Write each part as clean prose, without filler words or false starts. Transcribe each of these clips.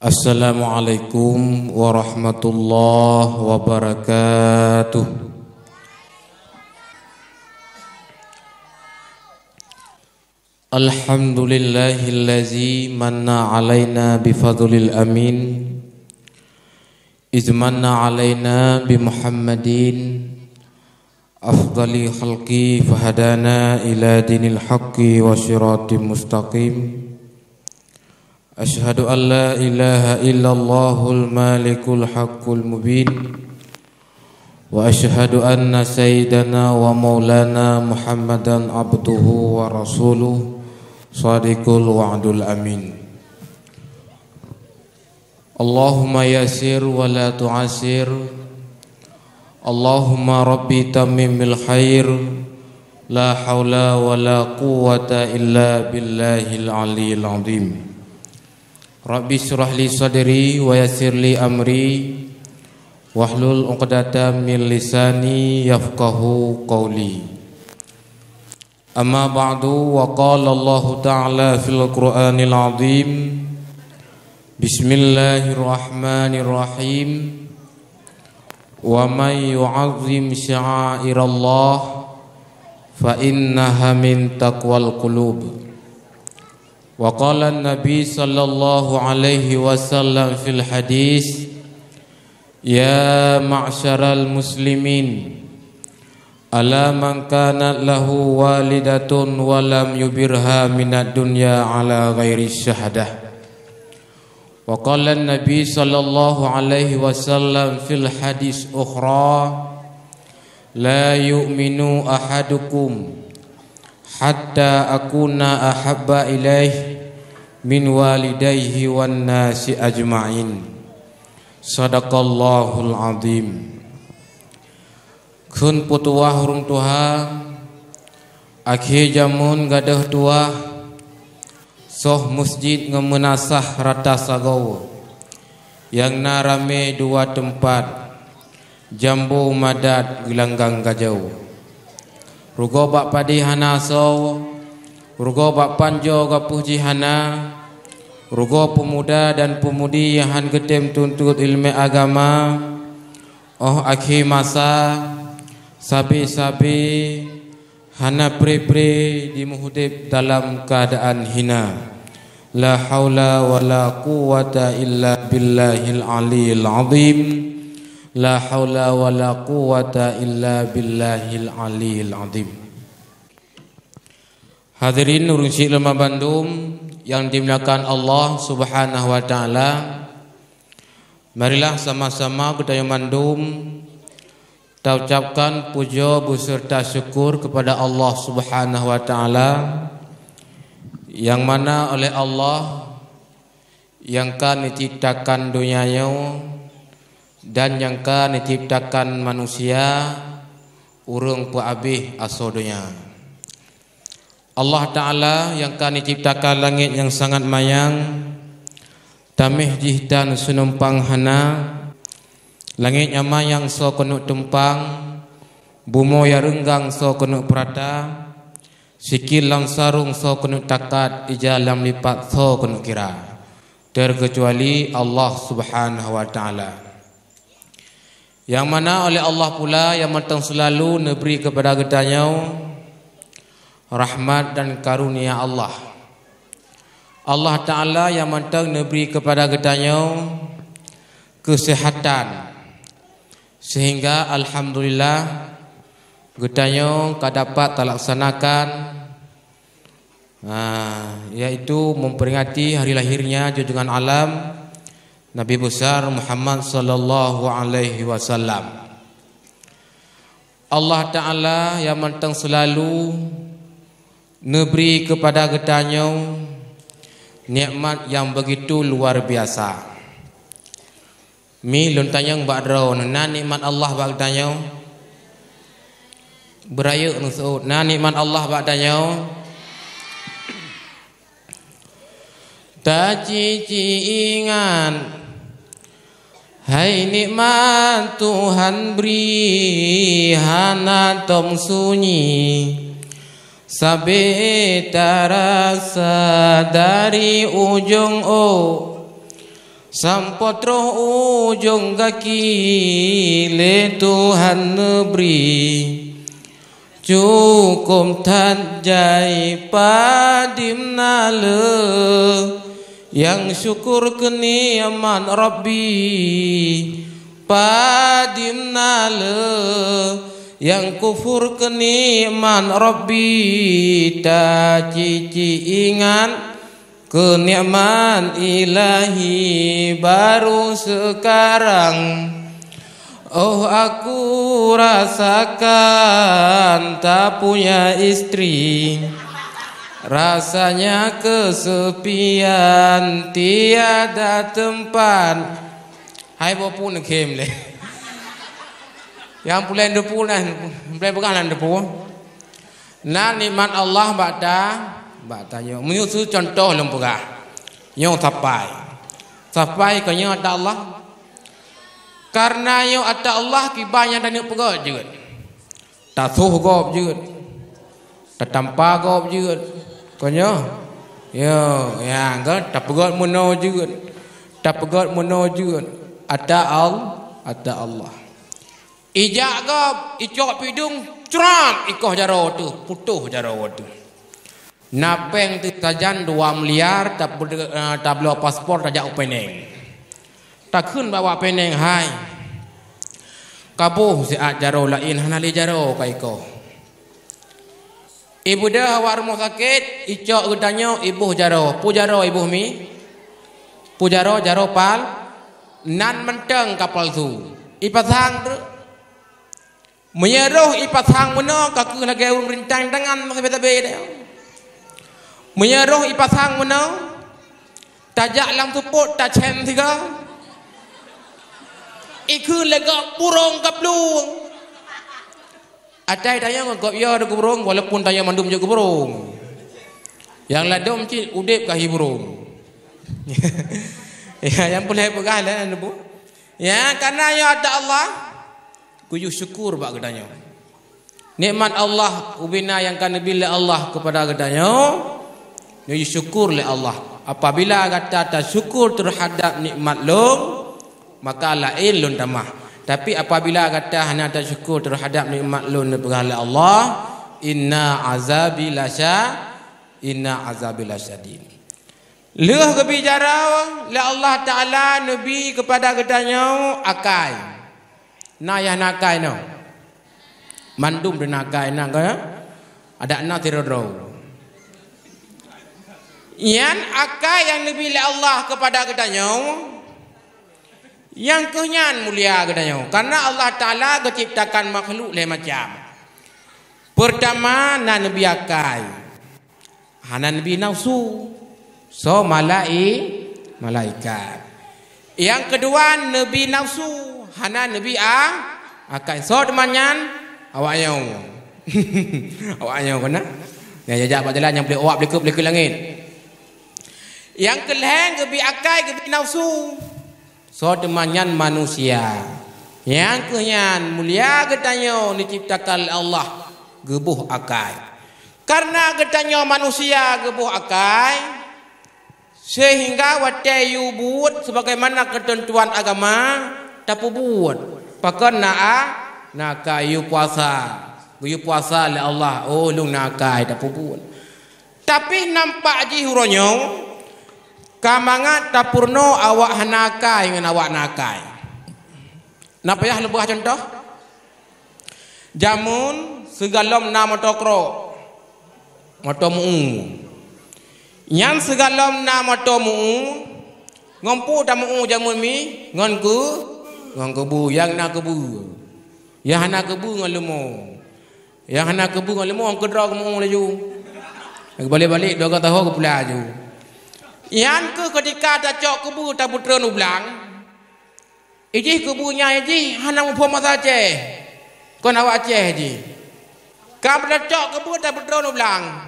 Assalamualaikum warahmatullahi wabarakatuh. Alhamdulillahillazi manna alaina bifadlil amin izmanna alaina bi Muhammadin afdali khalqi fahadana ila dinil haqqi wa siratim mustaqim. Asyhadu an la ilaha illallahul malikul haqqul mubin wa asyhadu anna sayyidana wa maulana Muhammadan abduhu wa rasuluh shadiqul wa'dul amin. Allahumma yassir wa la tu'assir, Allahumma rabbi tammimil khair, la haula wa la quwwata illa billahil aliyyil azim. Rabbi syrah li sadri wa yassir li amri wahlul 'uqdatam min lisani yafqahu qawli. Amma ba'du, wa qala Allah ta'ala fil Qur'anil 'azim. Bismillahirrahmanirrahim. Wa may yu'azzim sya'airallah fa innaha min taqwal qulub. Wa qala an-nabi sallallahu alaihi wasallam fil hadis, ya ma'syaral muslimin, ala man kana lahu walidatun wa lam yubirha minad dunya ala ghairi syahadah. Wa qala an-nabi sallallahu alaihi wasallam fil hadis ukhra, la yu'minu ahadukum hatta akuna ahabba ilaih min walidayhi wan nasi ajma'in. Sadaqallahul azim. Kun putuah hurung tuha akhir jamun gadah tuah soh masjid ngemenasah rata sagaw yang narame dua tempat jambu madat gelanggang gajau. Rugo bak padi hana so, rugo bak panjo gapuh jihana, rugo pemuda dan pemudi yang han getem tuntut ilmu agama. Oh akhir masa sabi-sabi hana pri-pri dimuhudib dalam keadaan hina. La haula wa la quwwata illa billahil aliyyil azim. La haula wa la quwwata illa billahil aliyyil azim. Hadirin Nurul Ulama Bandung yang dimuliakan Allah Subhanahu wa taala, marilah sama-sama kita yang Bandung kita ucapkan puja beserta syukur kepada Allah Subhanahu wa taala, yang mana oleh Allah yang kan diciptakan dunianya dan yang kan diciptakan manusia urang pu abih aso dunia. Allah Ta'ala yang kan diciptakan langit yang sangat mayang, tamih jihdan sunumpang hana, langit yang mayang so kenuk tumpang, bumo ya renggang so kenuk prata, sikil lang sarung so kenuk takat, ijalam lipat so kenuk kira, terkecuali Allah Subhanahu wa Ta'ala, yang mana oleh Allah pula yang matang selalu neberi kepada getanya rahmat dan karunia Allah. Allah Ta'ala yang matang neberi kepada getanya kesehatan, sehingga alhamdulillah getanya dapat terlaksanakan, yaitu memperingati hari lahirnya junjungan alam Nabi besar Muhammad sallallahu alaihi wasallam. Allah Ta'ala yang mentang selalu neberi kepada getanya nikmat yang begitu luar biasa. Mi lontanyang badraw na nikmat Allah bak getanya beraya nusut na nikmat Allah bak getanya ta cici ingan. Hai nikmat Tuhan beri hana tom sunyi, sabe tarasa dari ujung sampai terus ujung kaki le Tuhan beri cukup tajai padim nale yang syukur kenikmat Rabbi padim nale yang kufur kenikmat Rabbi tak cici ingat kenikmat ilahi baru sekarang. Oh aku rasakan tak punya istri, rasanya kesepian tiada tempat. Hai bapu nak kem le. Yang pulen depu lah, pulen pegang depu. Nah nikmat Allah tanya, menyusul contoh lempugah, yang sapai kanya ada Allah, karena yang ada Allah kibanya dan yang pegat juga, tak suh gop juga, tak tanpa gop juga, kanya, ya, kan, tak pegat muno juga, ada Allah, ijak gop, icok pidung, ceram, ikoh jaro tu, putuh jaro tu. Napeng tu tajan 2 miliar tak belum paspor tajak Penang. Tak kun bawa Penang hai. Kabuh si jaro lain hanali jaro kai ko. Ibu dah awak rumah sakit, icok gedanyo ibu jaro. Pu jaro ibu mi. Pu jaro pal nan menteng kapal tu. Ipasang tu. Menyeruh ipasang meno kaku lagi urung rintang tangan masih beta dia. Menyeruh ipasang menau tajak lam tuput tak cem tiga ikut lega burung kaplung ada daya ngagap ya ada burung walaupun daya mandum juga burung yang ladum cik udip kahi burung ya yang boleh pegang lah bu ya karena ya ada Allah kuyu syukur bak gedanya nikmat Allah ubina yang kan bila Allah kepada gedanya ya syukur le Allah. Apabila kata tak syukur terhadap nikmat lo, maka lain lo tamah. Tapi apabila kata hanya tak syukur terhadap nikmat lo nebala Allah, inna azabi lasyadid. Leh kebicara le Allah Taala Nabi kepada katanya akai. Nayah nakai no. Mandum de nakai nak ada na tirodro. Yang akai yang Nabi Allah kepada katanya yang kenyan mulia katanya karena Allah Taala menciptakan makhluk lain macam. Pertama Nabi akai, Nabi nafsu, so malaikat. Yang kedua Nabi nafsu, Nabi akai, so temannya awaknya, awaknya kena. Ya jajak jalan yang boleh awak boleh ke langit. Yang keleng kebi akai kebi nafsu so temanyan manusia yang kenyan mulia katanya diciptakan Allah gebuh akai karena katanya manusia gebuh akai sehingga watayu buat sebagaimana ketentuan agama tak buat pakai nak kayu puasa le Allah oh lung nakai tak buat tapi nampak ji huronyo kamangat tapurno awak hanakai dengan awak nakai. Napa ya lebih contoh? Jamun segalom na motokro. Motomu. Yang segalom na motomu ngompu tamu jamun mi ngon kebu yang na kebu. Yang hana kebu ngon lemo. Yang hana kebu ngon lemo ang kedra kemu laju. Balik-balik dua kata ho ke pelaju. Yang ke ketika ada cok kebu tak putra nublang, iji kebunya iji hana mumpah masa Aceh, kon awak Aceh iji. Kau pada cok kebu tak putra nublang,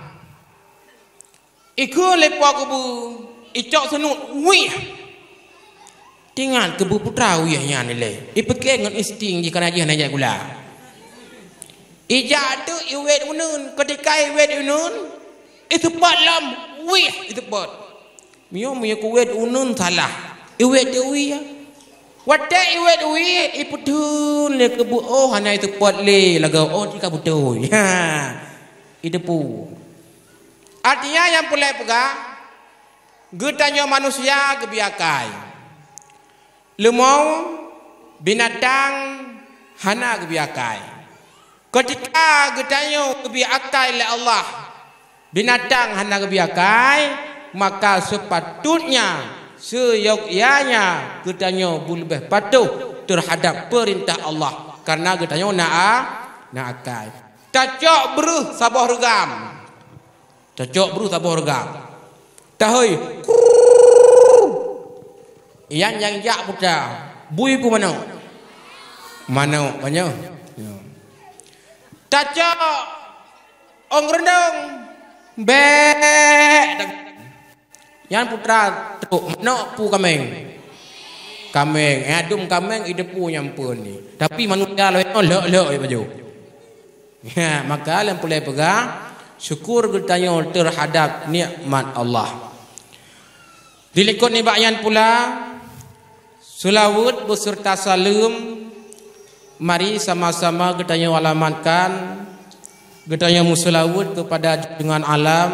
ikut lepak kebu, icok senut, wih, tinggal kebu putra wihnya nilai. Ipekeng dengan insting jika najih najak gula. Ijak tu iwet unun, ketika iwet unun, itu palam, wih itu pot. Mio kuwet unun salah iwet dewi ya. Wadah iwet dewi iputun le kebu oh hanya itu pot le laga oh tika betul. Ha. Itu pu. Artinya yang pulai pega getanya manusia kebiakai. Lemau binatang hana kebiakai. Ketika getanya kebiakai oleh Allah, binatang hana kebiakai, maka sepatutnya seyogyanya getanya boleh patuh terhadap perintah Allah karena getanya naakai. Cocok beruh sabah regam. Cocok beruh sabah regam. Tahoi. Yang jak putra. Bui ku mana? Mana banyak? Cocok ong rendang. Be. Yang putra tuk mana pu kameng. Kameng, adum kameng ide pu nyampun ni. Tapi manusia lek baju. Ya, maka yang boleh pegang syukur bertanya terhadap nikmat Allah. Dilikut ni bakyan pula selawat beserta salam. Mari sama-sama kita alamatkan kita musolawat kepada junjungan alam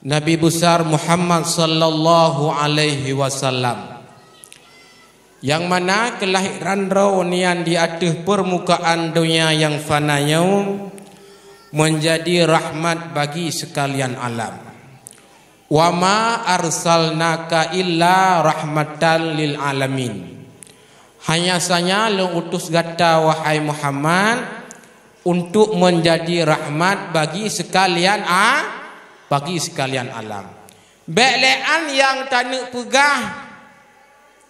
Nabi besar Muhammad sallallahu alaihi wasallam, yang mana kelahiran raunian di atas permukaan dunia yang fananya menjadi rahmat bagi sekalian alam. Wa ma arsalnaka illa rahmatan lil alamin. Hanya saja utus gata wahai Muhammad untuk menjadi rahmat bagi sekalian alam. Belean yang tak nak pegah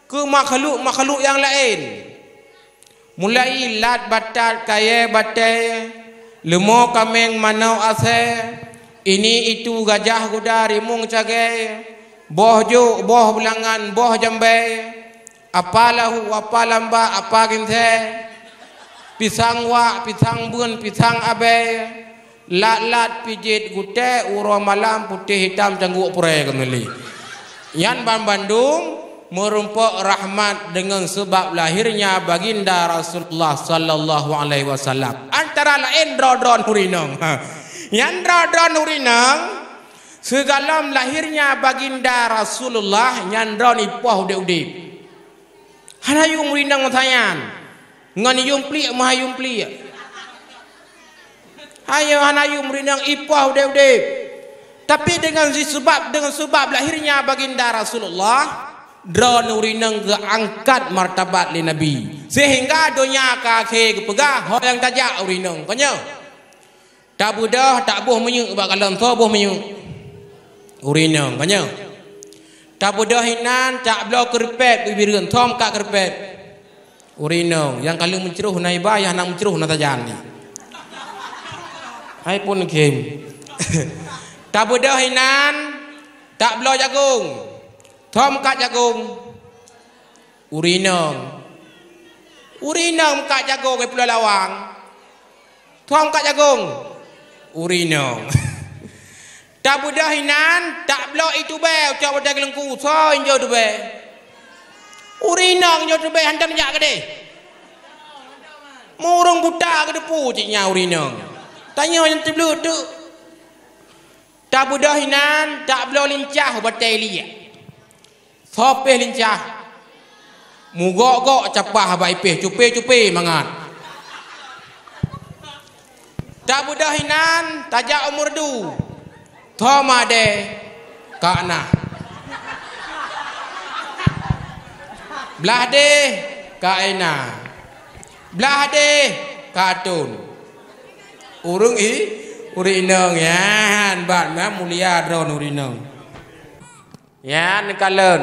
ke makhluk-makhluk yang lain. Mulai lat batat kaya batai lemau kameng manau ase ini itu gajah kuda rimung cagai boh jo boh belangan boh jambai apalahu apalamba apa ginte pisang wa pisang bun pisang abe lat pijit gute uro malam putih hitam cangguk pure kembali yan Bandung merumpuk rahmat dengan sebab lahirnya baginda Rasulullah sallallahu alaihi wasallam. Antara lain drodron hurinang. Yang drodron hurinang segala lahirnya baginda Rasulullah nyandron ipoh udip-udip. Hanayung hurinang masayan. Ngan yumpli mah yumpli. Hayo hanayung hurinang ipoh udip-udip. Tapi dengan sebab lahirnya baginda Rasulullah drone urinang keangkat martabat li Nabi sehingga dunia kake kepegah ho yang tajak urinang kanya tak budah tak boh menyuk bakalan so boh menyuk urinang kanya tak budah hinan tak blau kerpet bibireun thom ka kerpet urinang yang kalau menceruh nai bayah nak menceruh na tajan ni hai pun kem tak budah hinan tak blau jagung thom kat jagung urinang kat jagung ke Pulau Lawang thom kat jagung urinang tak budah hinan tak blok itu be ucap pada gelengku so injo tu be urinang injo tu be hantam jak ke deh murung buta ke depu ciknya urinang tanya yang terbelut tu tak budah hinan tak blok lincah batai liat sopeh lincah mugok-gok capah habai peh cupe-cupe mangat tak budah hinan tajak umur du thoma de kana belah de kaina belah de katun urung urinang yan bat ma mulia dron urinang ya nekalen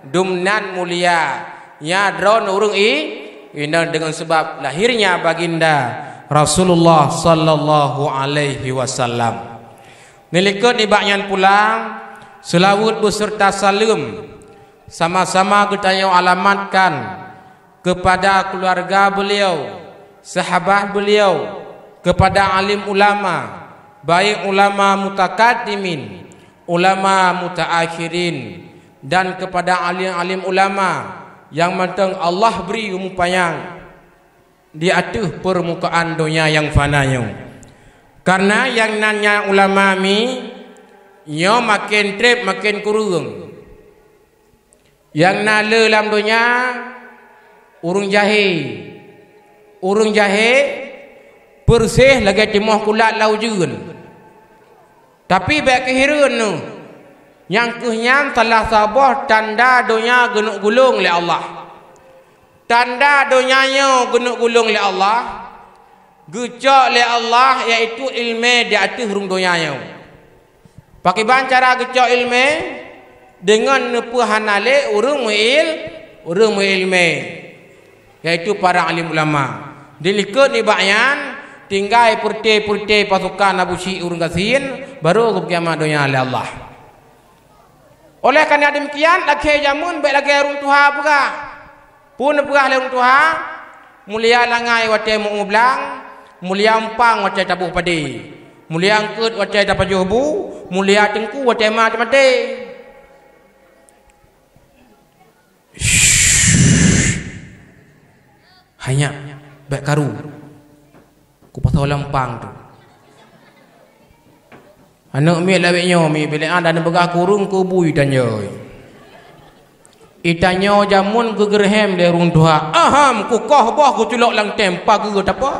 dumnan mulia ya drone urung ini dengan sebab lahirnya baginda Rasulullah sallallahu alaihi wasallam. Nilikut ibaknya pulang selawat beserta salam sama-sama kita yang alamatkan kepada keluarga beliau, sahabat beliau, kepada alim ulama, baik ulama mutakaddimin ulama mutaakhirin, dan kepada alim-alim ulama yang mentang Allah beri umur panjang di atas permukaan dunia yang fananya. Karena yang nanya ulama mi nyo makin trip makin kurung. Yang nala dalam dunia urung jahe bersih lagi timah kulat laujun. Tapi baik kehiran tu yang kenyang telah sabah tanda dunia genuk gulung oleh Allah. Tanda dunianya genuk gulung oleh Allah, gecak oleh Allah, iaitu ilmu di atas hurung dunianya. Pakai cara gecak ilmu dengan nepuhan ale urung ilmu, iaitu para alim ulama. Dilikut ni bayan tinggal purti pasukan Abu Syih urung kasin baru kiamat dunia oleh Allah. Oleh kerana demikian lagi jamun baik lagi urung Tuhan pula. Pun perah le Tuhan mulia langai watai mu blang, mulia empang watai tabuh padi, mulia angkut watai dapat jubu, mulia tengku watai mati. Hanya baik karu ku pasal lempang tu anak mi labiknya mi bila ada nebegah kurung ku bui tanya itanya jamun ke gerhem le rung Tuhan aham ku kah bah ku culok lang tempa ke apa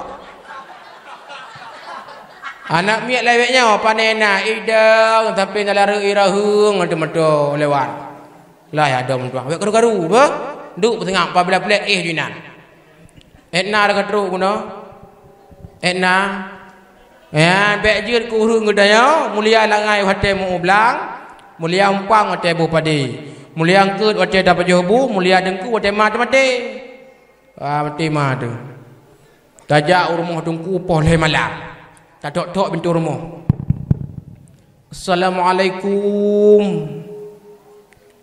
anak mi labiknya panena idang tapi nalar irahung ada lewat lah ya ada Tuhan baik karu-karu bah duk tengah apabila plek dinan etna ada katru kuno etna ya bejir ku hurung gedaya mulia langai hate mu blang mulia umpang hate bu padi mulia angkut hate dapat jobu mulia dengku hate mati tu tajak rumah dengku poh le malam tak tok pintu rumah assalamualaikum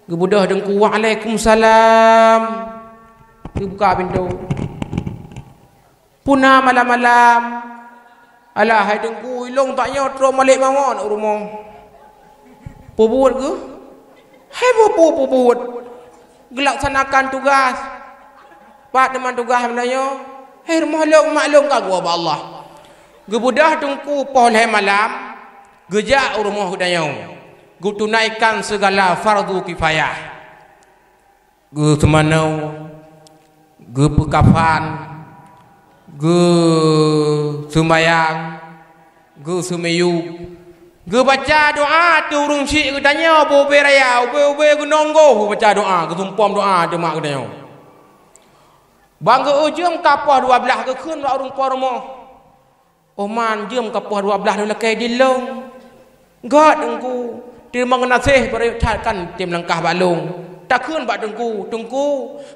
gebudah dengku waalaikumsalam dibuka pintu punah malam-malam alah hai dengku ilong taknya terus balik mawon rumah puput ke hai puput gelaksanakan tugas pak teman tugas menanya hai rumah maklum ka gua Allah gebudah dengku poleh malam gejak rumah hudayau gu tunaikan segala fardu kifayah gu semanau gu pekafan gu sembayang gu sumeyu gu baca doa tu urung syik gu tanya ube raya ube gu nonggo baca doa gu tumpam doa de mak gu tanya bang gu ujung kapah 12 ke keun urung por rumah oman jum kapah 12 dah lekai dilong god engku dia mengenasih perintahkan tim langkah balung tak keun bak tengku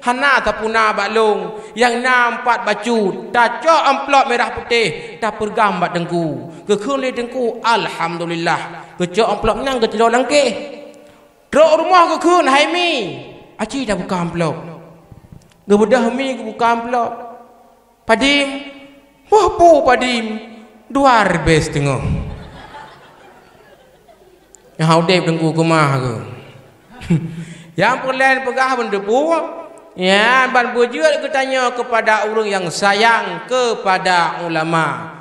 hana tapuna balung yang nampak baju tak cok amplop merah putih tak pergam bak tengku ke keun le tengku alhamdulillah ke cok amplop nang ke telur langkeh trok rumah ke keun hai mi aci dah buka amplop ke bedah mi ke buka amplop padim wah pu padim 2 rebes tengok yang haudep tengku ke mah ke yang perlahan pegah mendepu ya ban bujur ketanya kepada orang yang sayang kepada ulama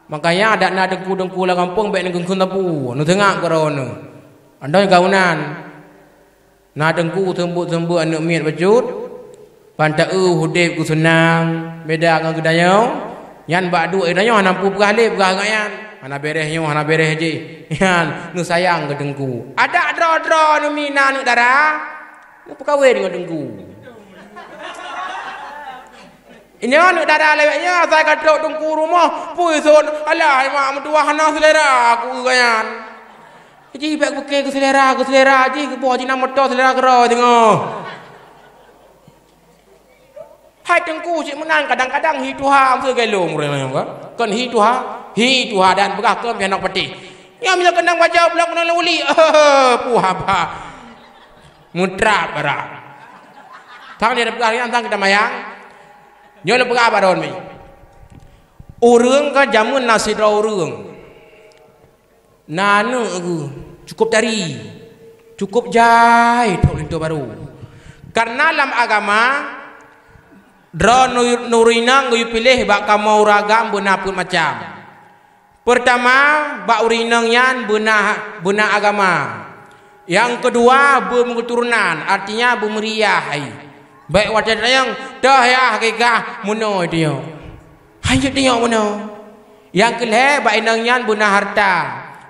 makanya ada nak dengku la kampung baik dengku tapu nu tengah korona andai gaunan na dengku tembuk anak miat bajut pantau hudip ku senang beda dengan kedanya yan bak du edanya nampu pegah le pegah ngayan ana berehnya ana bereh je yan nu sayang ke dengku ada dro nu mina nu darah nu pekawai dengan dengku ini anak darah lewatnya saya kadok dengku rumah puisun alah mak mentua hana selera aku kayan ji bak buke ke selera ji ke buah jina motor selera kero tengok hai dengku cik menang kadang-kadang hi tuha ke gelong kan hi tuha dan begah ke pianak peti yang bila kendang baca belak kena luli puha apa mutra berak tang dia begah yang tang kita mayang nyo le begah baron mi urang ka jamun nasidra urang nanu aku cukup dari Cukup jai tok lintu baru. Karena dalam agama dra nurina nguyu pilih bak kamau ragam beuna pun macam. Pertama bak urinang yan beuna agama. Yang kedua berketurunan, artinya bermeriah. Baik wajah yang dah ya hakikah muno dia. Hanya dia muno. Yang kelih baik nang yan beuna harta.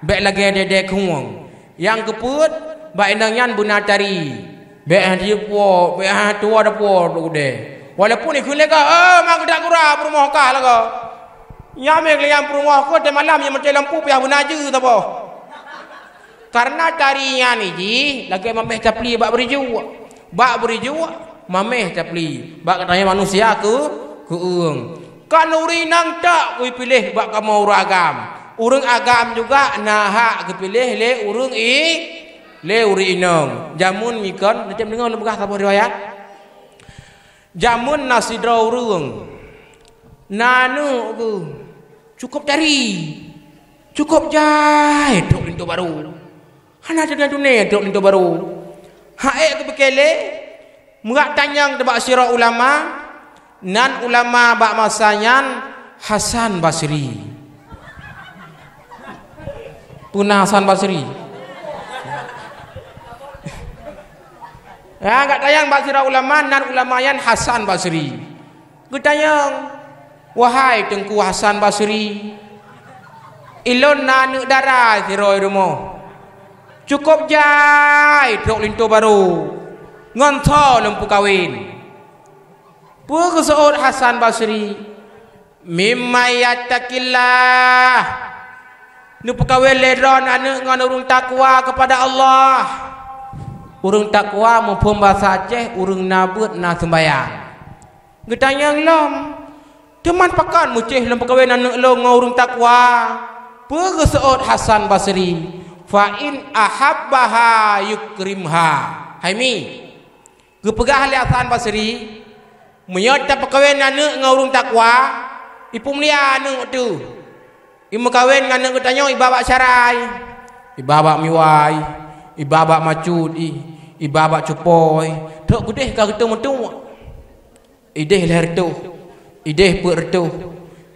Baik lagi dedek huang. Yang keput baik nang yan beuna tari. Baik dia po, baik tua dah po de. Walaupun ikut lega, mak dak kurang rumah kah laga. Nyame klian rumah ko de malam yang macam lampu piah benaje ta po. Karena tarinya ni ji lagi mameh tapli bak beriju. Bak beriju mameh tapli. Bak katanya manusia ke eung. Kan urinang tak kui pilih bak kamu uragam. Urang agam juga nah ke pilih le urang le urinang. Jamun mikon macam dengar lemgah apa riwayat. Jamun nasi dra urang. Nanu ku cukup cari. Cukup jai dok lintu baru. Hana dengan dunia dok lintu baru. Hae ke bekele muak tanyang tebak sira ulama nan ulama bak masanyan Hasan Basri. Punah Hasan Basri. Ya enggak tayang bak sira ulama nan ulama yan Hasan Basri. Gutayang wahai Tengku Hasan Basri. Ilon nanu darah sira rumo. Cukup jai dok lintu baru. Ngonto lempu kawin. Pukesuut Hasan Basri. Mimma yattaqillah. Nu pekawin ledron anu ngan urung takwa kepada Allah. Urung takwa mumpung bahasa Aceh urung nabut na sembayang. Getanyang lom. Teman pakan mucih lem pekawin anu lo ngan urung takwa. Pukesuut Hasan Basri. Fa in ahabbaha yukrimha. Haimi. Gepegah li Hasan Basri. Menyota perkawin anak ngurung takwa. Ipu melia anak tu. Ibu kawin anak ketanya ibabak syarai. Ibabak miwai. Ibabak macut. Ibabak cupoy. Tok gudeh ka ketemu tu. Ideh leher tu. Ideh per tu.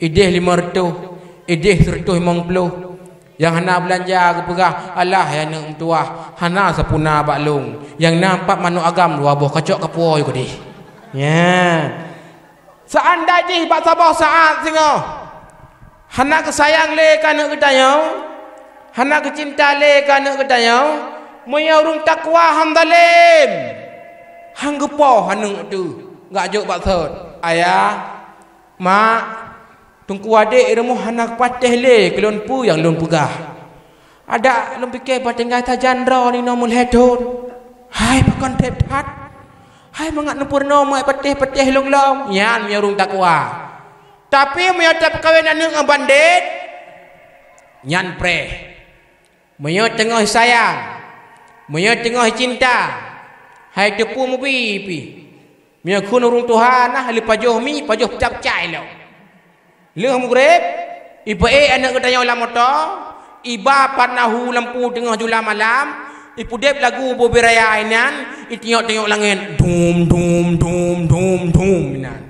Ideh 500. Ideh 150. Yang hana belanja kepegah Allah ya nak tuah hana sepuna baklung yang nampak manu agam dua buah kacok kapuoi ko di ya seandainya bak sabah saat singo hana kesayang le kana ketanya hana kecinta le kana ketanya moya urung takwa hamdalim hanggepo hanung tu ngak jok bak thot ayah mak tungku adik ilmu hanak patih le kelon pu yang lon pegah. Ada lon fikir patinggal tajandra ni nomul hedon. Hai pakon tephat. Hai mangat nupurno mai patih-patih long-long. Yan miurung takwa. Tapi miota perkawinan ng bandit. Yan pre. Miot tengah sayang. Miot tengah cinta. Hai tepu mu pipi. Miot kun urung Tuhan nah li pajoh mi pajoh cap cai lo. Leuh mugrib iba anak ketanya ulam moto iba panahu lampu tengah jula malam ipu dep lagu bobiraya inan itengok-tengok langit dum dum dum dum dum inan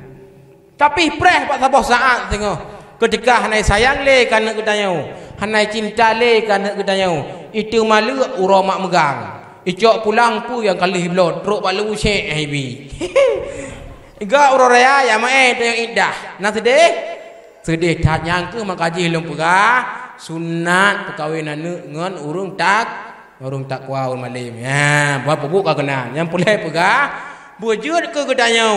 tapi preh pak sabah saat tengok ketika hanai sayang le kana ketanya hanai cinta le kana ketanya itu malu uro mak megang icok pulang pu yang kali hiblot truk balu syek hibi iga uro raya ya mae tengok indah nah sedih tak nyangka makaji lom pegah sunat perkawinan ngan urung takwa urung malim ya buat pebuk ka kena yang pulai pegah bujud ke gedanya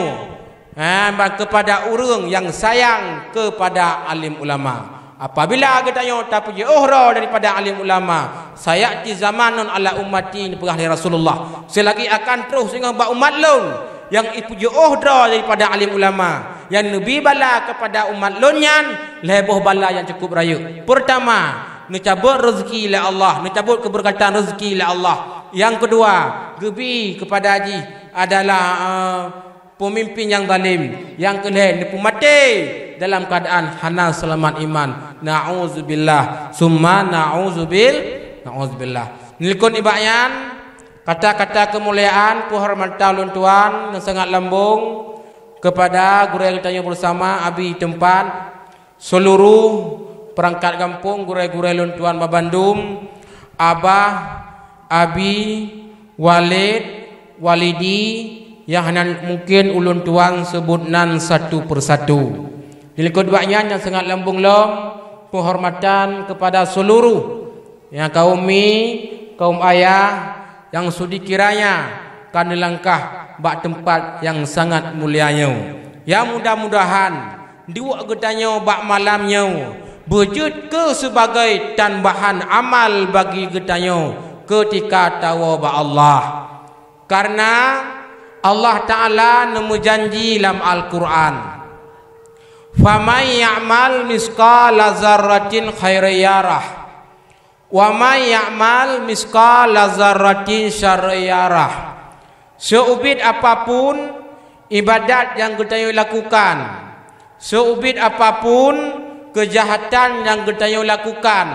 kepada urung yang sayang kepada alim ulama apabila gedanya tak puji uhra daripada alim ulama saya di zamanon ala ummati pegah Rasulullah selagi akan terus dengan ba umat long yang ipuji uhra daripada alim ulama yang Nabi bala kepada umat lonyan leboh bala yang cukup raya. Pertama, mencabut rezeki oleh Allah, mencabut keberkatan rezeki oleh Allah. Yang kedua, gebi kepada haji adalah pemimpin yang zalim. Yang kedua, nipu mati dalam keadaan hana selamat iman. Na'udzubillah. Summa na'udzubillah. Nilikun ibayan Kata-kata kemuliaan, penghormatan ulun tuan yang sangat lambung kepada guru yang tanya bersama abi tempat seluruh perangkat kampung guru-guru ulun tuan Babandum, abah, abi, walid, walidi yang mungkin ulun tuan sebut nan satu persatu. Jadi keduanya yang sangat lambung penghormatan kepada seluruh yang kaum kaum ayah yang sudi kiranya kan langkah bak tempat yang sangat mulianya. Ya mudah-mudahan dua getanya bak malamnya berjud ke sebagai tambahan amal bagi getanya ketika tawa ba Allah. Karena Allah Ta'ala nemu janji dalam Al-Quran, faman ya'mal misqala zarratin khairan yarah wa man ya'mal misqala zarratin syarran yarah. Seubit apapun ibadat yang kita lakukan, seubit apapun kejahatan yang kita lakukan,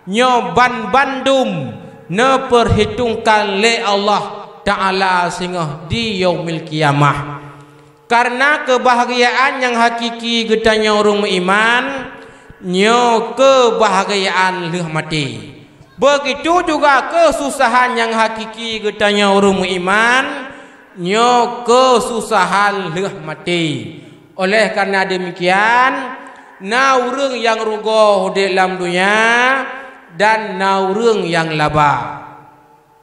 nyoban bandum ne perhitungkan le Allah Ta'ala sehingga di yaumil kiamah. Karena kebahagiaan yang hakiki getanya orang beriman, nyo kebahagiaan leh mati. Begitu juga kesusahan yang hakiki getanya orang beriman, nyo kesusahan leh mati. Oleh karena demikian, na urang yang rugoh di dalam dunia dan na urang yang laba.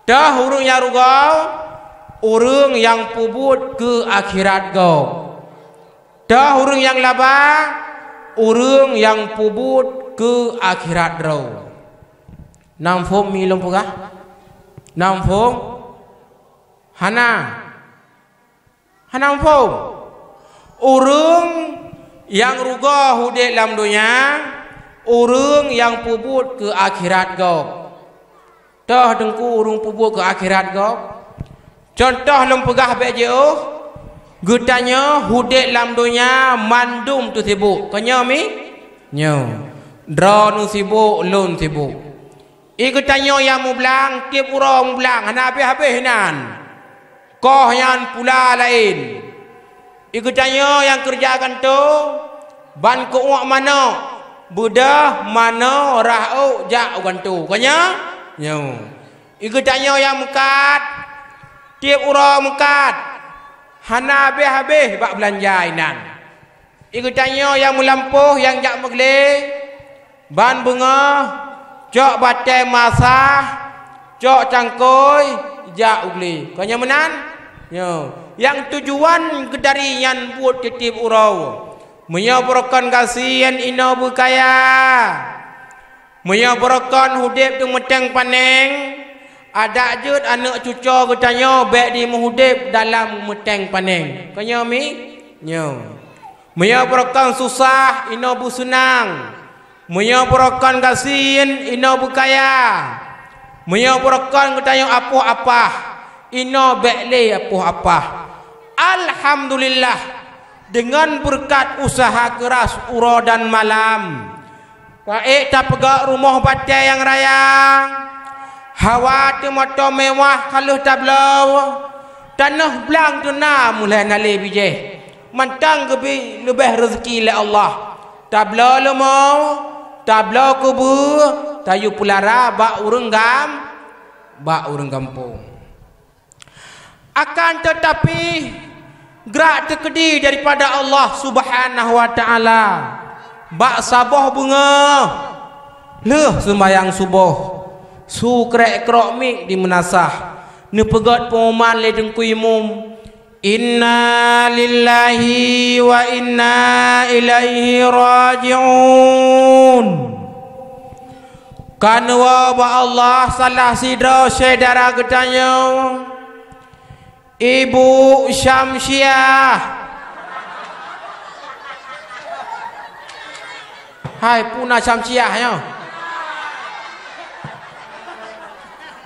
Dah urang yang rugoh, urang yang pubut ke akhirat go. Dah urang yang laba, urang yang pubut ke akhirat ro. Namfong milom pugah? Namfong? Hana? Hanamfong? Urang yang rugoh di dalam dunia, urang yang pubut ke akhirat go. Dah dengku urang pubut ke akhirat go. Contoh lem pegah bejo, getanya hudik dalam dunia mandum tu sibuk. Kanya mi? Nyo. Dra nu sibuk, lun sibuk. I getanya yang mu belang, tiap urang mu belang, hana habis-habis nan. Koh yang pula lain. I getanya yang kerjakan tu, ban ko uak mana? Budah mana ra'u jak gantu. Kanya? Nyo. I getanya yang mekat, tiap orang mekat, hana habis-habis bak belanja inan. Iku tanya yang melampuh, yang jak megle, ban bunga, cok batai masah, cok cangkoi, jak ugli. Kanya menan? Yo. Yang tujuan kedari yang buat titip urau, menyabarakan kasihan ina bukaya, menyabarakan hudip tu meteng paneng. Ada jut anak cucu getanya baik di muhudib dalam meteng paneng. Kanya mi? Nyo. Menyabarakan susah ina bu senang. Menyabarakan kasihan ina bu kaya. Menyabarakan getanya apa-apa ina baik le apa-apa. Alhamdulillah dengan berkat usaha keras ura dan malam. Baik tak pegak rumah batai yang raya. Hawa tu motor mewah kalau tak belau tanah belang tu na mulai nale bije mantang ke lebih rezeki le Allah tak belau le mau tak belau kubu tayu pulara bak urang kampung akan tetapi gerak terkedi daripada Allah Subhanahu wa taala bak sabah bunga leh sembahyang subuh su krek-krok mik di menasah ni pegat pengumuman le dengku imum inna lillahi wa inna ilaihi raji'un. Kanwa ba Allah salah sidra saudara getanya Ibu Syamsiah. Hai puna Syamsiah ya.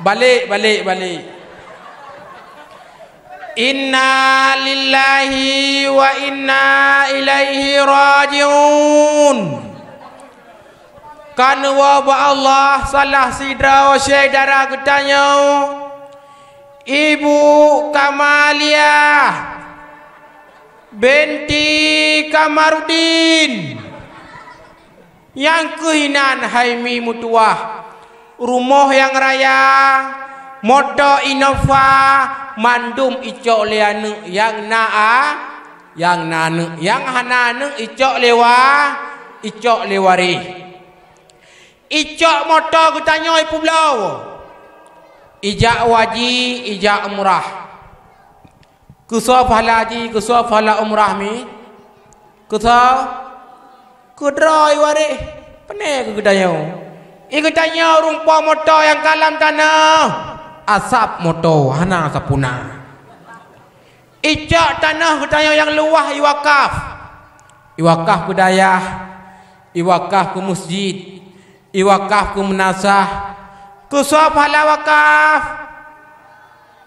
Balik. Inna lillahi wa inna ilaihi raji'un. Kanwa ba Allah salah sidra saudara getanya Ibu Kamalia binti Kamarudin. Yang kehinan Haimi Mutuah, rumah yang raya, motor Innova, mandum icok leanu yang yang nanu, yang hananu icok lewari. Icok motor kutanya ipu belau. Ijak waji, ijak umrah. Kusau pahala haji, kusau pahala umrah mi. Kusau kudroi wari. Penek kutanya. Ikutanya rumpah motor yang kalam tanah. Asap motor, hana sapuna. Ijak tanah kutanya yang luah iwakaf. Iwakaf ke dayah, iwakaf ke masjid, iwakaf ke menasah. Kusau pahala wakaf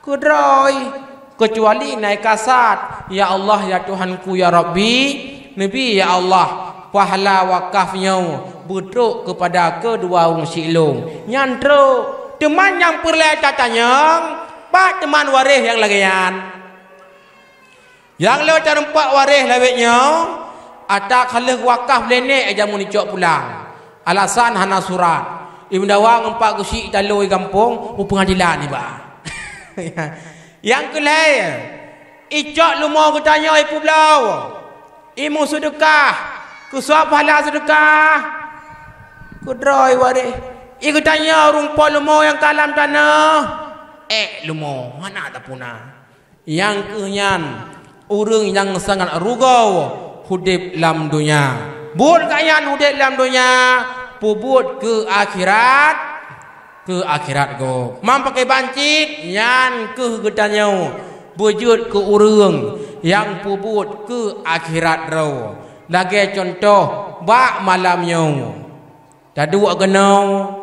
kudroi kecuali naik kasat. Ya Allah ya Tuhanku ya Rabbi, Nabi ya Allah, pahala wakafnya budruk kepada kedua orang silung nyantro teman yang perlai tatanya pak teman waris yang lagian yang lo terempat waris lawetnya atak halih wakaf lenek aja mau dicok pulang alasan hana surat. Ibn Dawang empat kusyik talui kampung pengadilan ni bah. Yang kelai icok lumah kutanya ipu belau. Imu sedekah, kusap pahala sedekah. Kudroi wari. Iku tanya rumpah lumah yang kalam tanah. Lumah mana tak puna. Yang kenyan urang yang sangat rugau hudip lam dunia. Bun kayan hudip lam dunia. Pubut ke akhirat go. Mam pakai bancik yan ke gedanya. Bujud ke urang yang pubut ke akhirat ro. Lagi contoh bak malamnya. Taduk genau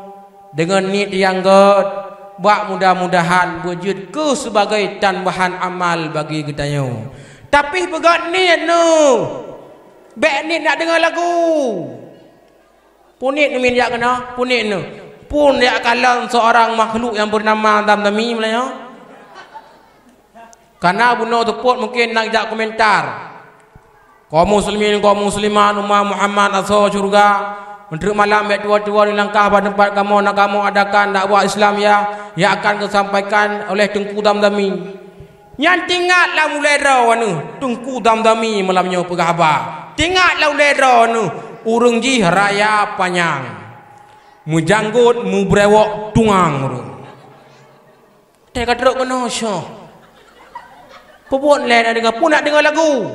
dengan nit yang god bak mudah-mudahan wujud ke sebagai tambahan amal bagi gedanya. Tapi begat nit no. Bek nit nak dengar lagu. Punit ni minyak kena, punit ni. Pun dia kalang seorang makhluk yang bernama Damdami Melayu. Karena bunuh teput mungkin nak jak komentar. Kaum muslimin, kaum muslimat umat Muhammad asal syurga. Menteri malam mek tua-tua di langkah pada tempat kamu nak kamu adakan dakwah Islam ya yang akan disampaikan oleh Tengku Damdami. Yang tinggallah mulai raw anu Tengku Damdami malamnya pegahaba. Tinggallah mulai raw anu urang ji raya panjang mujanggut mu brewok tungang urang teh kadrok kena syo pebon le nak dengar pun nak dengar lagu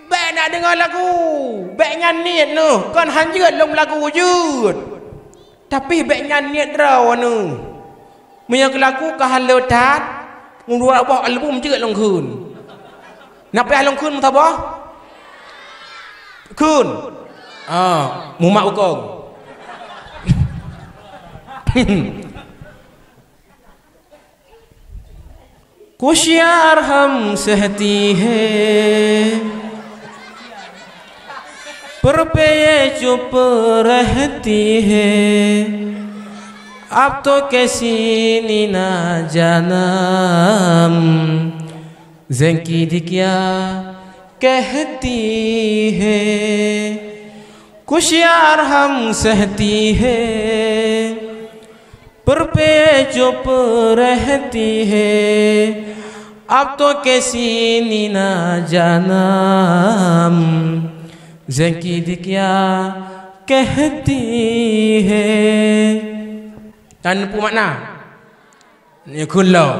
baik nak dengar lagu baik nyanyi no kan hanjut long lagu wujud tapi baik nyanyi draw anu punya lagu kahalotat ngurua bah album jeut long khun nak pai long khun muthabah kun mumak ukong Kushiar hum sehti hai par pe chup rehti hai ab to kaisi ni na janam zenki dikya कहती है कुशियार हम सहती है पर पे चुप रहती है अब तो कैसी नीना जानम ज़कीद क्या कहती है tanpa makna ni kullau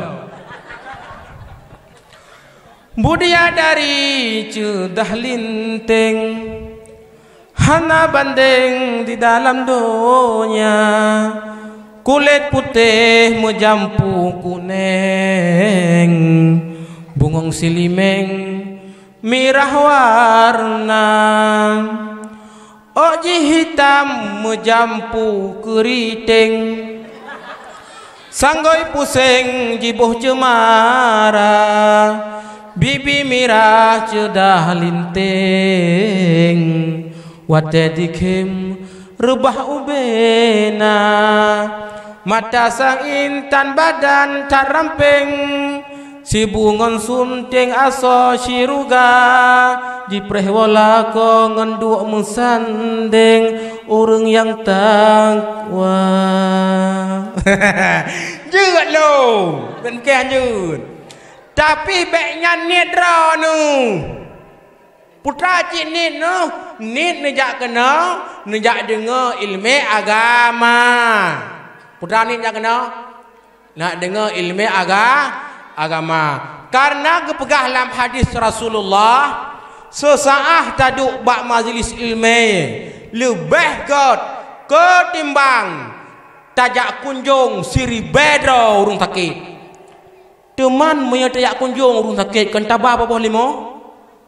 Budia dari cudah linteng hana bandeng di dalam dunia kulit putih mujampu kuning bungong silimeng merah warna oji hitam mujampu keriting sanggoi pusing jibuh cemara bibi mirah cedah linteng wate dikem rebah ubena mata sang intan badan tak ramping, si bungon sunting aso siruga, di prehwala ko ngenduk mensanding orang yang takwa. Jut lo, ben kan jut. Tapi beknya nidra nu. Putra cik nid nu, nid nejak kena, nejak dengar ilmu agama. Putra nid nejak kena, nak dengar ilmu agama. Karena kepegah dalam hadis Rasulullah, sesaat taduk bak majlis ilmu lebih ketimbang tajak kunjung siri bedro urung sakit. Teman punya tajak kunjung urung sakit kan tabah apa limo?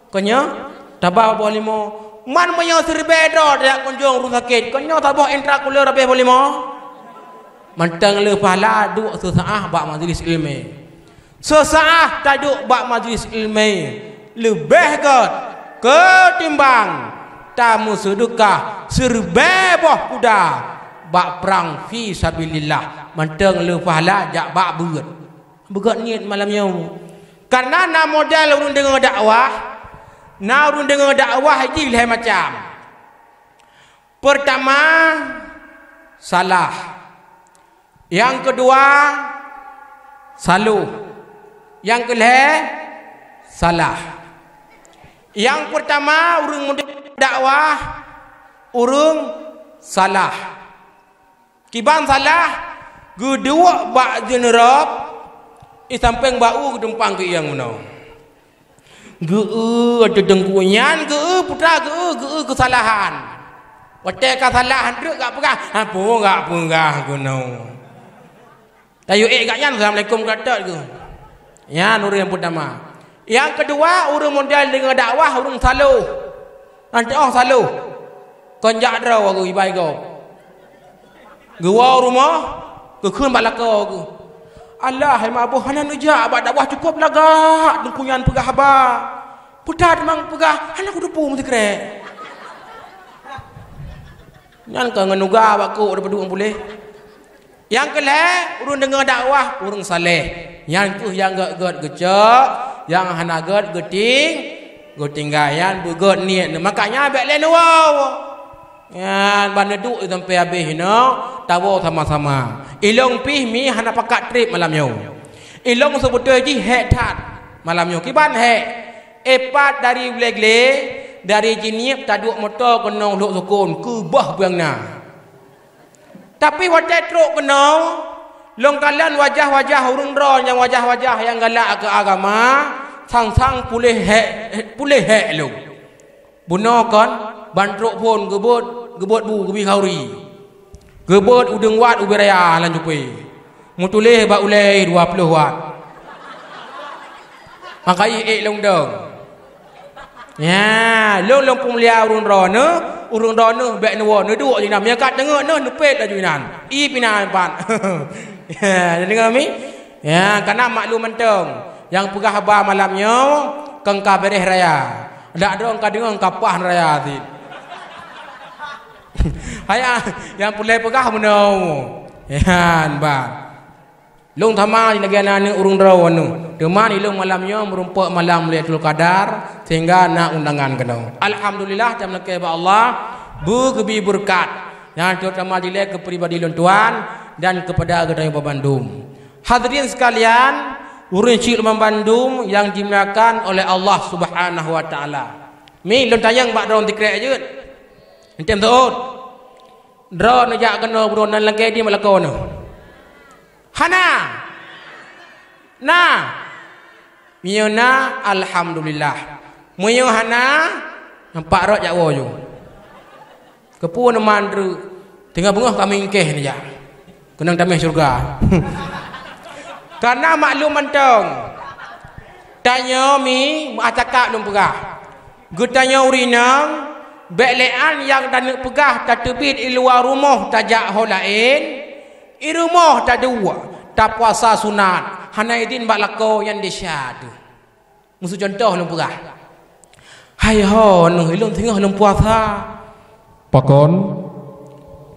Kanya tabah apa limo? Man punya siri bedro tajak kunjung urung sakit. Kanya tabah intrakuler apa limo? Mentang le pahala duk sesaat bak majlis ilmu. Sesaat taduk bak majlis ilmu lebih ketimbang tamu sedekah serbeboh kuda bak perang fi sabilillah. Mentang le pahala jak bak begat niat malamnya. Karena na modal urun dengar dakwah, na urun dengar dakwah iki lain macam. Pertama salah, yang kedua saluh, yang kedua salah. Yang pertama urung dakwah urung salah. Kiban salah gedua bak jenerap samping bau dempang ke yang mana. Ada dengkunyan putra kesalahan. Wate kesalahan tu gak pegah. Apa gak pegah guna. Tayu gaknya assalamualaikum kata ke. Ya nur yang pertama. Yang kedua urung modal dengan dakwah urung saluh. Nanti saluh. Konjak draw aku ibai kau. Gua rumah ke keun balakau ke. Allah hai mabuh hanan uja abad dakwah cukup lagak dengkunyan pegah ba. Putat mang pegah hanak udupu mesti kre. Nyan ka nganuga baku ada berdua boleh. Yang kedua urung dengar dakwah urung saleh. Yang tu yang gak gecek, yang hana gak getinggayan begot niat. Makanya abek lain wow. Yan bana duk sampai habis no, tawo sama-sama. Ilong pih mi hana pakat trip malam yo. Ilong sebetul ji hek tat malam yo. Kiban hek epat dari blegle dari jinip taduk motor kenong luk sukun ke bah biangna. Tapi wajah truk kenong long kalan wajah-wajah urung ron yang wajah-wajah yang galak ke agama sang-sang pulih hek lu. Buno kon bantruk pun gebot bu gebi kauri. Gebot udeng wat ubi raya lan jupi. Mutulih ba ulai 20 wat. Makai long dong. Ya, long pun lia urung ron bek no duk je nam ya kat dengar no nepet laju nan. I pinan pan. Ya, dengar mi? Ya, karena maklum mentong yang pegah ba malamnya kengka bereh raya. Dak dong ka dengar kapah raya ti. Haya yang pulai pegah meno. Ya, ba. Long thama di negara ni urung draw anu. Deman ilung malamnya merumpak malam Lailatul Qadar sehingga nak undangan kena. Alhamdulillah jam nak ba Allah bu kebi berkat. Yang terutama dilek kepribadi tuan dan kepada Gedai Bandung. Hadirin sekalian, urun Cik Lumang Bandung yang dimuliakan oleh Allah Subhanahu wa taala. Mi lon tayang bak drone tikrek je. Entem taut. Drone jak kena drone nan lagi di malakon. Hana. Nah. Miona alhamdulillah. Muyo hana nampak rot jak wo jo. Kepu mandru tengah bengah kami ngkeh ni ja. Kenang tamih surga. Karena maklum mentong. Tanya mi acakak lum pegah. Gutanya urinang belean yang dan pegah tak terbit di luar rumah tajak holain. I rumah tak dua, tak puasa sunat. Hana idin bak lako yang disyadu. Musuh contoh lum pegah. Hai ho nu ilum tengah lum puasa. Pakon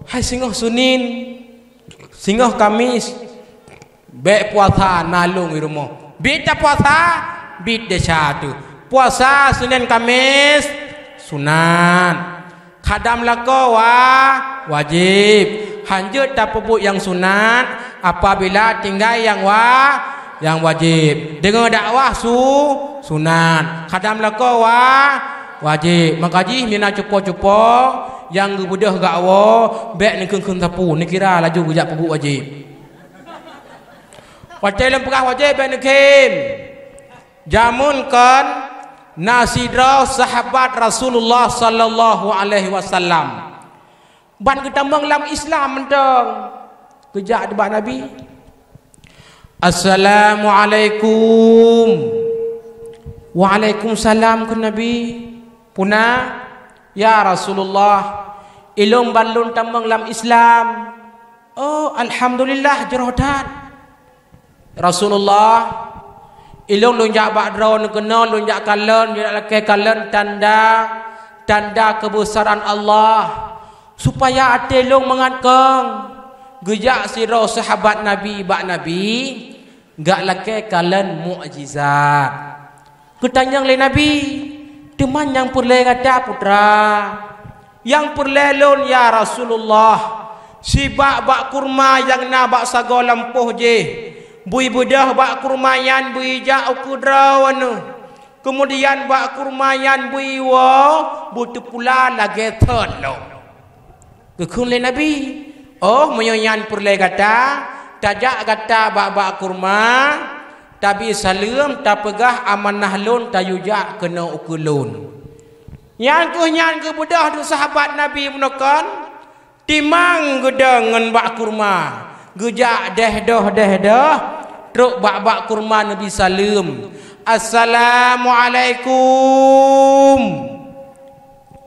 Hai singoh sunin Singoh Kamis be puasa nalung di rumah. Bita puasa bit desha tu. Puasa Senin Kamis sunat. Khadam lako wajib. Hanjut tak pebut yang sunat apabila tinggal yang wajib. Dengar dakwah sunat. Khadam lako wajib. Makaji mina cupo-cupo yang gebudah gakwo bek ni keung sapu ni kira laju gejak pebut wajib. Wajib lempah wajib bek ni kim. Jamun kan nasidra sahabat Rasulullah sallallahu alaihi wasallam. Ban kita menglam Islam mentang. Kejak debat Nabi. Assalamualaikum. Waalaikumsalam ke Nabi. Puna ya Rasulullah. Ilung balun tambang lam Islam. Oh alhamdulillah jerodan. Rasulullah ilung lunjak bakdraun kena lunjak kalen lunjak laki kalen tanda kebesaran Allah supaya ate long mengatkang gejak siro sahabat Nabi bak Nabi gak laki kalen mukjizat ketanyang le Nabi teman yang perle kata putra yang perle lon ya Rasulullah si bak kurma yang na bak sago lampuh je bui budah bak kurmayan bui ja ukudrawan kemudian bak kurmayan bui butuh pula lagi terlo kekun le Nabi oh menyoyan perle kata tajak kata bak kurma tapi salam tak pegah amanah lon tayujak kena ukulun yang ke budah tu sahabat Nabi menekan timang gedangan bak kurma gejak deh truk bak kurma Nabi salam Assalamualaikum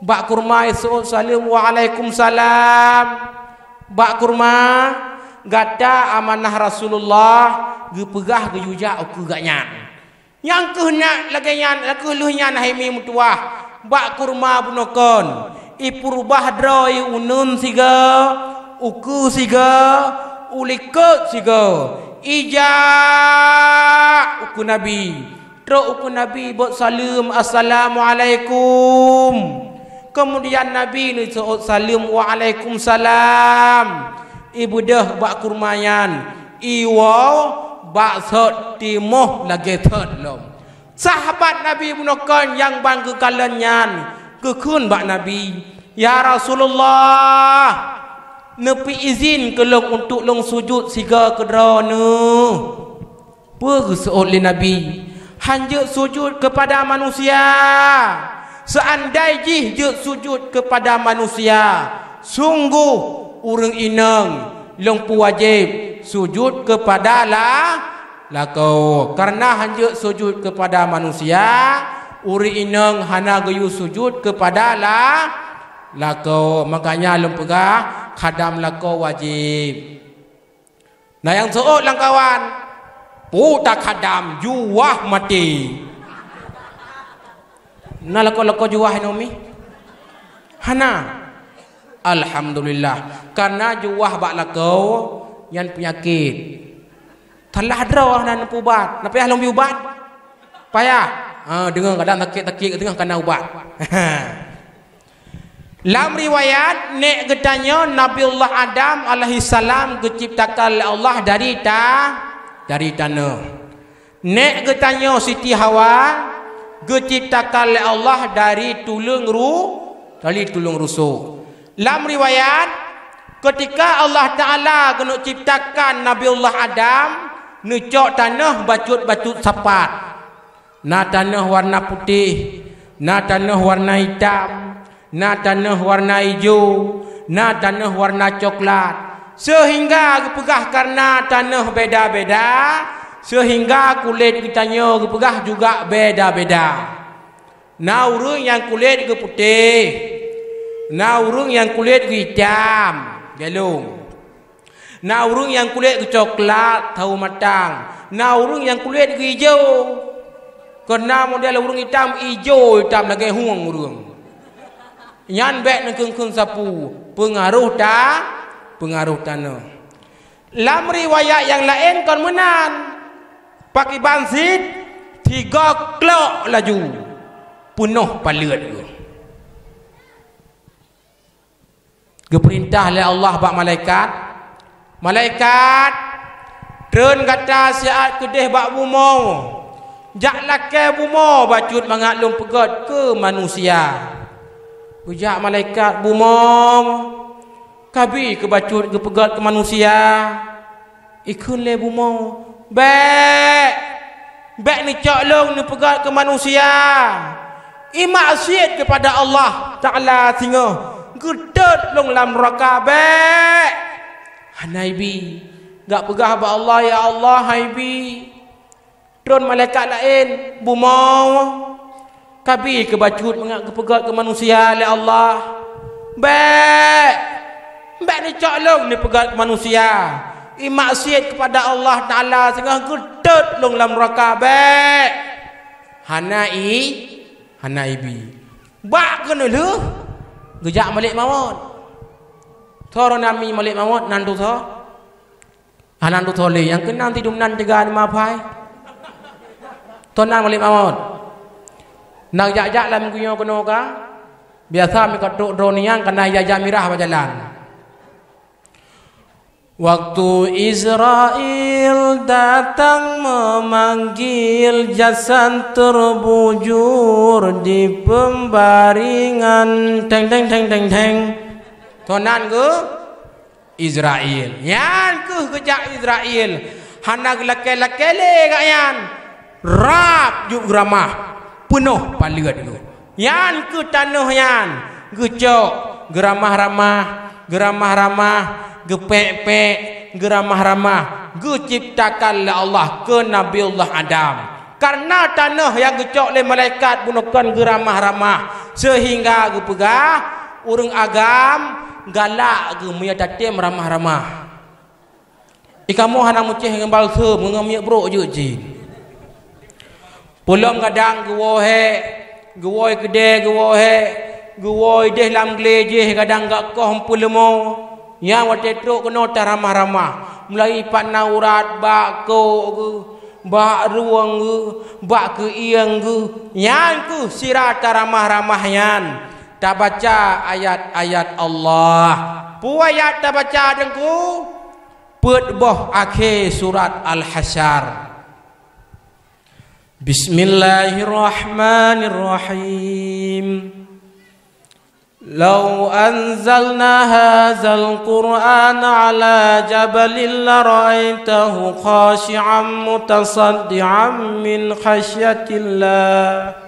bak kurma isu salam Waalaikumsalam bak kurma gata amanah Rasulullah gepegah gejujak aku gaknya yang kena lagi nyan laku luhnya nahimi mutuah bak kurma bunokon ipurubah droi unun siga uku siga ulikot siga ija uku Nabi truk uku Nabi buat salam Assalamualaikum kemudian Nabi ni salam Waalaikumsalam ibu dah bak kurmayan iwa bak sot timoh lagi terlom sahabat Nabi bunukan yang bangga kalanyan kekun bak Nabi ya Rasulullah nepi izin ke long untuk long sujud siga kedrana perseol Nabi hanya sujud kepada manusia seandainya je sujud kepada manusia sungguh urang inang long wajib sujud kepada lakau karena hanya sujud kepada manusia uri inang hana gayu sujud kepada lakau makanya lempegah khadam lakau wajib. Nah yang seot lang kawan puta khadam juwah mati. Nah lakau juwah nomi hana alhamdulillah karena juwah bak lakau yang penyakit telah draw dan ubat napayah long ubat payah dengar kadang sakit tengah kena ubat. Dalam riwayat nek getanya Nabiullah Adam alaihi salam diciptakan oleh Allah dari tanah. Nek getanya Siti Hawa diciptakan oleh Allah dari tulang rusuk. Dalam riwayat ketika Allah Taala kena ciptakan Nabiullah Adam necok tanah bacut sapat. Na tanah warna putih, na tanah warna hitam, na tanah warna hijau, na tanah warna coklat. Sehingga gepegah karena tanah beda-beda, sehingga kulit kitanya gepegah juga beda-beda. Na urang yang kulit ge putih, na urang yang kulit ge hitam, gelung. Na urang yang kulit ge coklat, tahu matang. Na urang yang kulit ge hijau. Karena model urang hitam lagi huang urang. Nyan bek nak keng sapu pengaruh tanah. Lam riwayat yang lain kon menan pakai bansit 3 klok laju penuh palut ke perintah oleh Allah bak malaikat Tren kata siat kedeh bak bumo. Jak lake bumo bacut mangaklum pegot ke manusia. Ujak malaikat bumo. Kabi ke bacut ke pegot ke manusia. Ikun le bumo. Bek ni cok long ni pegot ke manusia. Maksiat kepada Allah Ta'ala singa. Gedut long lam neraka bek. Hanaibi. Gak pegah ba Allah ya Allah haibi. Drone malaikat lain bumau. Kabi ke bacut mengak ke pegat ke manusia le Allah. Bek ni colong ni pegat ke manusia. Maksiat kepada Allah Taala sehingga gedut long lam neraka bek. Hanaibi. Bak kena lu. Gejak malik maut. Thoro nami malik maut nandu tho. Anan tu tole yang kenang tidur nan jaga ni mapai. Tonang balik maut. Nak jak-jak lam kuyo kono ka. Biasa mi katuk droniang kena jajak mirah berjalan. Waktu Israel datang memanggil jasad terbujur di pembaringan teng teng teng teng teng. Tonan ke Israel. Yan ke kejak Israel. Hana lake-lake le kak yan. Rap juk geramah. Penuh palut dulu. Yan ke tanah yan. Gecok. Geramah-ramah. Gepek-pek. Geramah-ramah. Geciptakan oleh Allah ke Nabiullah Adam. Karena tanah yang gecok le malaikat bunuhkan geramah-ramah. Sehingga gepegah. Urang agam. Galak ke muya tatim ramah-ramah. Ikamu hana mucih ngembal se mengamik bro je jin. Pulang kadang gewoi kede gewoi deh lam geleje kadang gak koh pulemo. Yang wate truk kena ramah-ramah. Mulai pat naurat bak ko ke bak ruang ke bak ke iang ke. Yang ku sirat ramah-ramah yan. Tak baca ayat-ayat Allah. Puayat tak baca dengku. Put boh akhir surat Al-Hasyr. Bismillahirrahmanirrahim. Lau anzalna hadzal Qur'ana ala jabalin la ra'aitahu khashi'an mutasaddian min khasyatillah.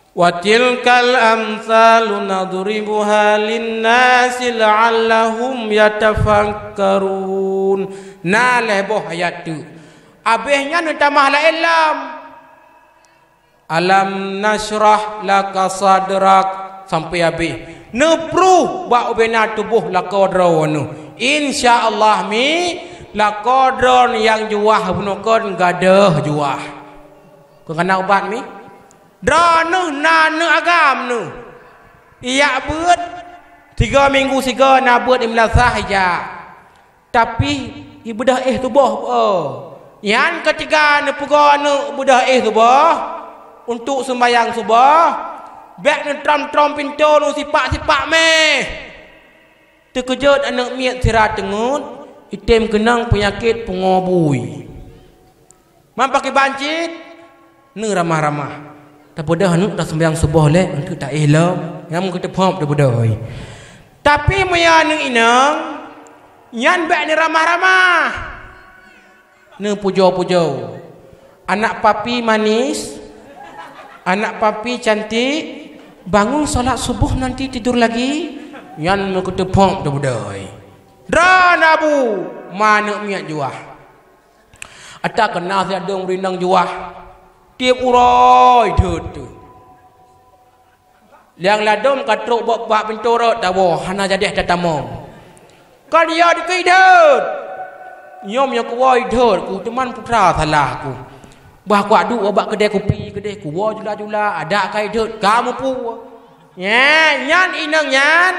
Wa tilkal amsalu nadribuha linnasi la'allahum yatafakkarun. Naleh boh ayat tu. Abihnya nu tamah la ilam. Alam nashrah laka sadrak sampai habis. Nepru ba ubena tubuh la qadrawanu. Insyaallah mi la qadron yang juah bunukon gadah juah. Kau kena ubat mi? Dranu nanu agam nu. Ia buat 3 minggu siga na buat imlasah ya. Tapi ibadah tubuh yang ketiga nu puga nu ibadah tubuh untuk sembahyang subuh. Bek nu tram-tram pintu nu sipak-sipak meh. Terkejut anak miat sirat tengut. Item kenang penyakit pengobui. Mampaki bancit. Nu ramah-ramah. Tak bodoh nu dah sembahyang subuh le untuk tak elok yang kita faham dah bodoh. Tapi moya nu inang yan bek ni ramah-ramah. Nu pujo-pujo. Anak papi manis, anak papi cantik, bangun solat subuh nanti tidur lagi. Yan nu kita faham dah bodoh. Dan abu mana miat juah. Atak kenal saya dong rindang juah. Tiap urai tu. Yang ladom katruk bak pintu rot tawo hana jadi tatamong. Kan dia dikidut. Nyom yang kuai dut ku teman putra salah ku. Bah ku adu bak kedai kopi kedai ku wa jula-jula ada kai dut kamu pu. Nyan inang nyan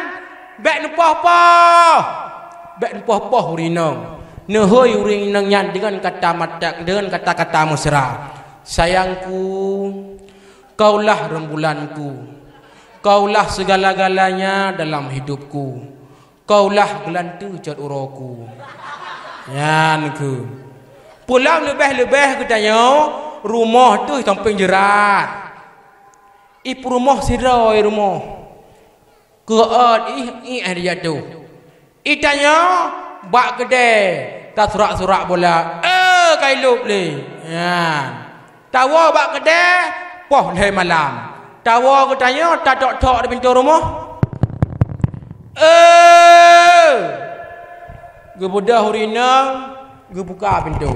bek nupoh-poh. Bek nupoh-poh rinang. Nehoi uring nangyan dengan kata-kata mesra. Sayangku, kaulah rembulanku. Kaulah segala-galanya dalam hidupku. Kaulah gelantu cat uroku. Yanku. Pulang lebih-lebih katanya rumah tu samping jerat. Ipu rumah sirai rumah. Keat dia tu. Itanya bak gede. Tak surak-surak bola. Kailup le. Tawa bak gede. Poh le malam. Tawa katanya tak tok-tok di pintu rumah. Gebudah hurinang, gebuka pintu.